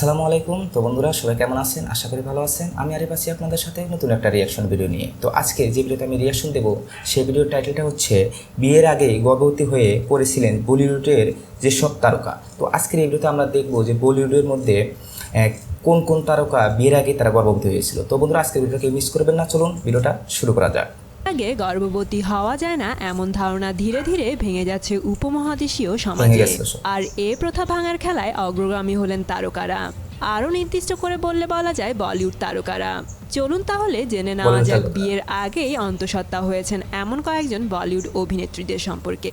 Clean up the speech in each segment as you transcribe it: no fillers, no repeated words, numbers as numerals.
আসসালামু আলাইকুম। তো বন্ধুরা সবাই কেমন আছেন? আশা করি ভালো আছেন। আমি আরিফ আছি আপনাদের সাথে নতুন একটা রিয়াকশন ভিডিও নিয়ে। তো আজকে যে ভিডিওতে আমি রিয়াকশন দেবো সেই ভিডিওর টাইটেলটা হচ্ছে বিয়ের আগেই গর্ভবতী হয়ে পড়েছিলেন বলিউডের যেসব তারকা। তো আজকের এই ভিডিওতে আমরা দেখবো যে বলিউডের মধ্যে কোন কোন তারকা বিয়ের আগে তারা গর্ভবতী হয়েছিল। তো বন্ধুরা আজকের ভিডিওটাকে মিস করবেন না, চলুন ভিডিওটা শুরু করা যাক। আগে গর্ভবতী হওয়া যায় না এমন ধারণা ধীরে ধীরে ভেঙে যাচ্ছে উপমহাদেশীয় সমাজে। আর এ প্রথা ভাঙার খেলায় অগ্রগামী হলেন তারকারা। আরও নির্দিষ্ট করে বলা যায় বলিউড তারকারা। চলুন তাহলে জেনে নেওয়া যাক বিয়ের আগেই অন্তঃসত্ত্বা হয়েছেন এমন কয়েকজন বলিউড অভিনেত্রীদের সম্পর্কে।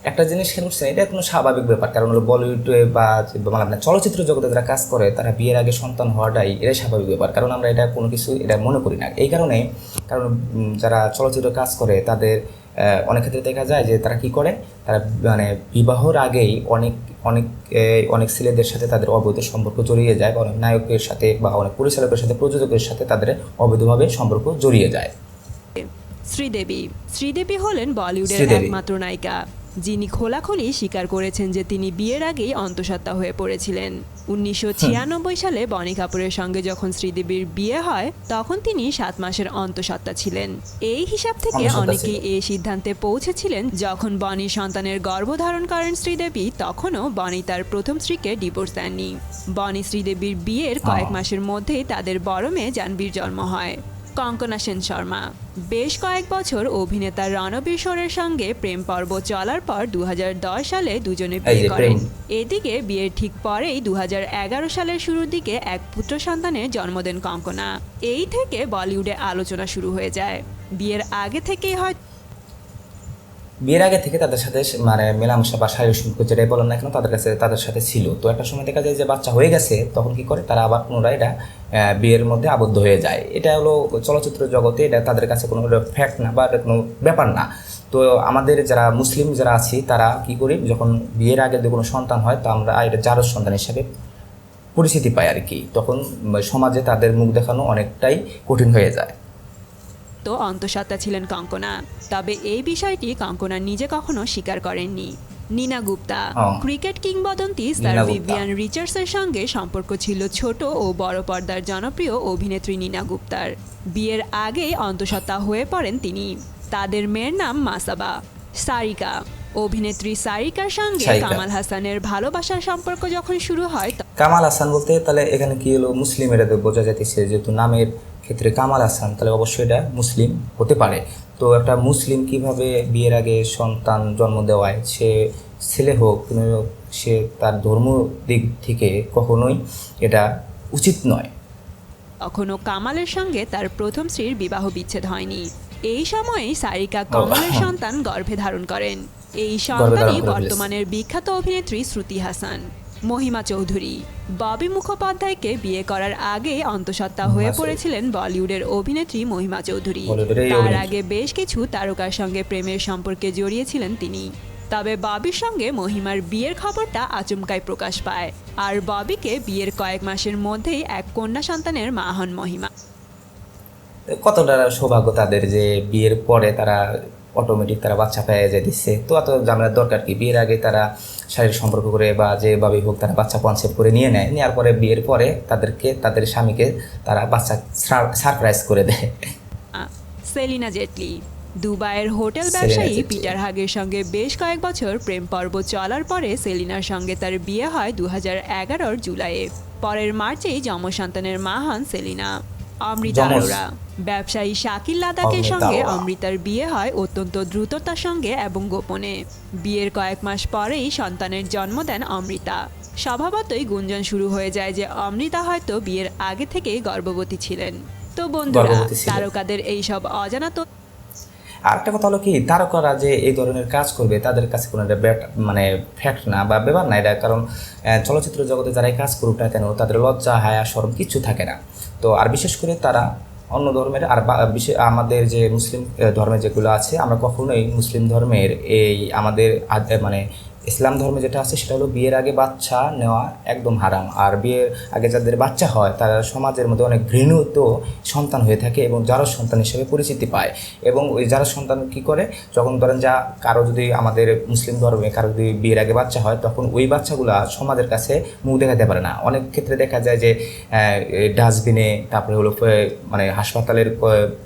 একটা জিনিস খেয়াল করছেন, এটা কোনো স্বাভাবিক ব্যাপার, কারণ হলো বলিউডে বা মানে চলচ্চিত্র জগতে যারা কাজ করে তারা বিয়ের আগে সন্তান হওয়াটাই এটাই স্বাভাবিক ব্যাপার, কারণ আমরা এটা কোনো কিছু এটা মনে করি না। এই কারণে যারা চলচ্চিত্র কাজ করে তাদের অনেক ক্ষেত্রে দেখা যায় যে তারা কি করে, তারা মানে বিবাহর আগেই অনেক অনেক অনেক ছেলেদের সাথে তাদের অবৈধ সম্পর্ক জড়িয়ে যায়, বা অনেক নায়কের সাথে বা অনেক পরিচালকের সাথে প্রযোজকের সাথে তাদের অবৈধভাবে সম্পর্ক জড়িয়ে যায়। শ্রীদেবী হলেন বলিউডের একমাত্র নায়িকা যিনি খোলাখুলি স্বীকার করেছেন যে তিনি বিয়ের আগেই অন্তঃসত্ত্বা হয়ে পড়েছিলেন। 1996 সালে বনি কাপুরের সঙ্গে যখন শ্রীদেবীর বিয়ে হয় তখন তিনি 7 মাসের অন্তঃসত্ত্বা ছিলেন। এই হিসাব থেকে অনেকেই এই সিদ্ধান্তে পৌঁছেছিলেন যখন বনি সন্তানের গর্ভধারণ করেন শ্রীদেবী তখনও বনি তার প্রথম স্ত্রীকে ডিভোর্স দেননি। বনি শ্রীদেবীর বিয়ের কয়েক মাসের মধ্যেই তাদের বড় মেয়ে জাহ্নবীর জন্ম হয়। কঙ্কনা সেন শর্মা বেশ কয়েক বছর অভিনেতা রণবীর শোরের সঙ্গে প্রেম পর্ব চলার পর 2010 সালে দুজনে বিয়ে করেন। এদিকে বিয়ের ঠিক পরেই 2011 সালের শুরুর দিকে এক পুত্র সন্তানের জন্ম দেন কঙ্কনা। এই থেকে বলিউডে আলোচনা শুরু হয়ে যায়। বিয়ের আগে থেকে তাদের সাথে মানে মেলামেশা বা শারীরিক সম্পর্ক যেটাই বলেন না কেন তাদের সাথে ছিল। তো একটা সময় দেখা যায় যে বাচ্চা হয়ে গেছে, তখন কি করে তারা আবার পুনরায় এটা বিয়ের মধ্যে আবদ্ধ হয়ে যায়। এটা হলো চলচ্চিত্র জগতে এটা তাদের কাছে কোনো ফ্যাক্ট না বা কোনো ব্যাপার না। তো আমাদের যারা মুসলিম যারা আছি তারা কি করি, যখন বিয়ের আগে যদি কোনো সন্তান হয় তো আমরা এটা জারজ সন্তান হিসাবে পরিচিতি পাই আর কি। তখন সমাজে তাদের মুখ দেখানো অনেকটাই কঠিন হয়ে যায়। তো অন্তঃসত্ত্বা ছিলেন কঙ্কনা, তবে এই বিষয়টি কঙ্কনা নিজে কখনো স্বীকার করেননি। নীনা গুপ্তা ক্রিকেট কিংবদন্তি স্যার ভিভিয়ান রিচার্ডসের সঙ্গে সম্পর্ক ছিল ছোট ও বড় পর্দার জনপ্রিয় অভিনেত্রী নীনা গুপ্তার। বিয়ের আগেই অন্তঃসত্ত্বা হয়ে পড়েন তিনি। তাদের মেয়ের নাম মাসাবা। সারিকা অভিনেত্রী সারিকার সঙ্গে কামাল হাসানের ভালোবাসার সম্পর্ক যখন শুরু হয়, কামাল হাসান বলতে তাহলে এখানে কি হলো, মুসলিম এটা বোঝা যাচ্ছে, যেহেতু নামের ক্ষেত্রে কামাল হাসান তাহলে অবশ্যই এটা মুসলিম হতে পারে। তো একটা মুসলিম কিভাবে বিয়ের আগে সন্তান জন্ম দেওয়ায়, সে ছেলে হোক সে তার ধর্ম দিক থেকে কখনোই এটা উচিত নয়। তখনও কামালের সঙ্গে তার প্রথম স্ত্রীর বিবাহ বিচ্ছেদ হয়নি। এই সময়েই সারিকা কমলের সন্তান গর্ভে ধারণ করেন। এই সন্তানই বর্তমানের বিখ্যাত অভিনেত্রী শ্রুতি হাসান। মহিমা চৌধুরী ববি মুখোপাধ্যায়কে বিয়ে করার আগে অন্তঃসত্ত্বা হয়ে পড়েছিলেন বলিউডের অভিনেত্রী মহিমা চৌধুরী। তার আগে বেশ কিছু তারকার সঙ্গে প্রেমের সম্পর্কে জড়িয়েছিলেন তিনি। তবে ববির সঙ্গে মহিমার বিয়ের খবরটা আচমকাই প্রকাশ পায়, আর ববিকে বিয়ের কয়েক মাসের মধ্যেই এক কন্যা সন্তানের মা হন মহিমা। কতটা সৌভাগ্য তাদের যে বিয়ের পরে তারা অটোমেটিক তারা বাচ্চা পেয়ে যায় দিচ্ছে। তো এত ঝামেলার দরকার কি? বিয়ের আগে তারা শারীরিক সম্পর্ক করে বা যেভাবেই হোক তারা বাচ্চা কনসেপ্ট করে নেওয়ার পরে বিয়ের পরে তাদের স্বামীকে তারা বাচ্চা সারপ্রাইজ করে দেয়। সেলিনা জেটলি দুবাইয়ের হোটেল ব্যবসায়ী পিটার হাগের সঙ্গে বেশ কয়েক বছর প্রেম পর্ব চলার পরে সেলিনার সঙ্গে তার বিয়ে হয় 2011 জুলাইয়ে। পরের মার্চেই যমজ সন্তানের মা হন সেলিনা। অমৃতা আরোরা ব্যবসায়ী শাকিল লাদাকের সঙ্গে অমৃতার বিয়ে হয় অত্যন্ত দ্রুততার সঙ্গে এবং গোপনে। বিয়ের কয়েক মাস পরেই সন্তানের জন্ম দেন অমৃতা। স্বভাবতই গুঞ্জন শুরু হয়ে যায় যে অমৃতা হয়তো বিয়ের আগে থেকেই গর্ভবতী ছিলেন। তো বন্ধুরা, তারকাদের এইসব অজানা তো আরেকটা কথা হলো কি, তারকারা যে এই ধরনের কাজ করবে তাদের কাছে কোনো একটা মানে ফ্যাক্ট না বা ব্যাপার না এটা, কারণ চলচ্চিত্র জগতে যারাই কাজ করুক না কেন তাদের লজ্জা হায়া শরম কিচ্ছু থাকে না। তো আর বিশেষ করে তারা অন্য ধর্মের আর আমাদের যে মুসলিম ধর্মের যেগুলো আছে, আমরা কখনোই মুসলিম ধর্মের এই আমাদের মানে ইসলাম ধর্মে যেটা আছে সেটা হলো বিয়ের আগে বাচ্চা নেওয়া একদম হারাম। আর বিয়ের আগে যাদের বাচ্চা হয় তারা সমাজের মধ্যে অনেক ঘৃণিত সন্তান হয়ে থাকে এবং যারা সন্তান হিসেবে পরিচিতি পায়। এবং ওই যারা সন্তান কী করে, যখন ধরেন যা কারো যদি আমাদের মুসলিম ধর্মে কারো যদি বিয়ের আগে বাচ্চা হয়, তখন ওই বাচ্চাগুলা সমাজের কাছে মুখ দেখাতে পারে না। অনেক ক্ষেত্রে দেখা যায় যে ডাস্টবিনে, তারপরে হলো মানে হাসপাতালের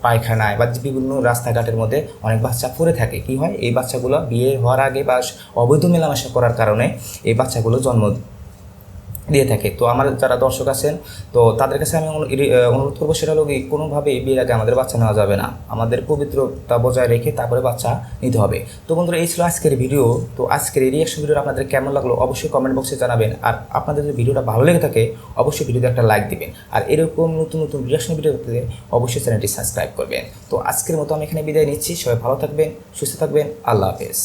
পায়খানায় বা বিভিন্ন রাস্তাঘাটের মধ্যে অনেক বাচ্চা পড়ে থাকে। কি হয়, এই বাচ্চাগুলো বিয়ে হওয়ার আগে বা অবৈধ মেলামেশা করার কারণে এই বাচ্চাগুলো জন্ম দিয়ে থাকে। তো আমার যারা দর্শক আছেন, তো তাদের কাছে আমি অনুরোধ করবো, সেটা হলো কি, কোনোভাবেই বিয়ের আগে আমাদের বাচ্চা নেওয়া যাবে না। আমাদের পবিত্রতা বজায় রেখে তারপরে বাচ্চা নিতে হবে। তো বন্ধুরা, এই ছিল আজকের ভিডিও। তো আজকের এই রিয়াকশন ভিডিওটা আপনাদের কেমন লাগলো অবশ্যই কমেন্ট বক্সে জানাবেন। আর আপনাদের যদি ভিডিওটা ভালো লেগে থাকে অবশ্যই ভিডিওতে একটা লাইক দিবেন। আর এরকম নতুন নতুন রিয়াকশন ভিডিও পেতে অবশ্যই চ্যানেলটি সাবস্ক্রাইব করবেন। তো আজকের মতো আমি এখানে বিদায় নিচ্ছি। সবাই ভালো থাকবেন, সুস্থ থাকবেন। আল্লাহ হাফেজ।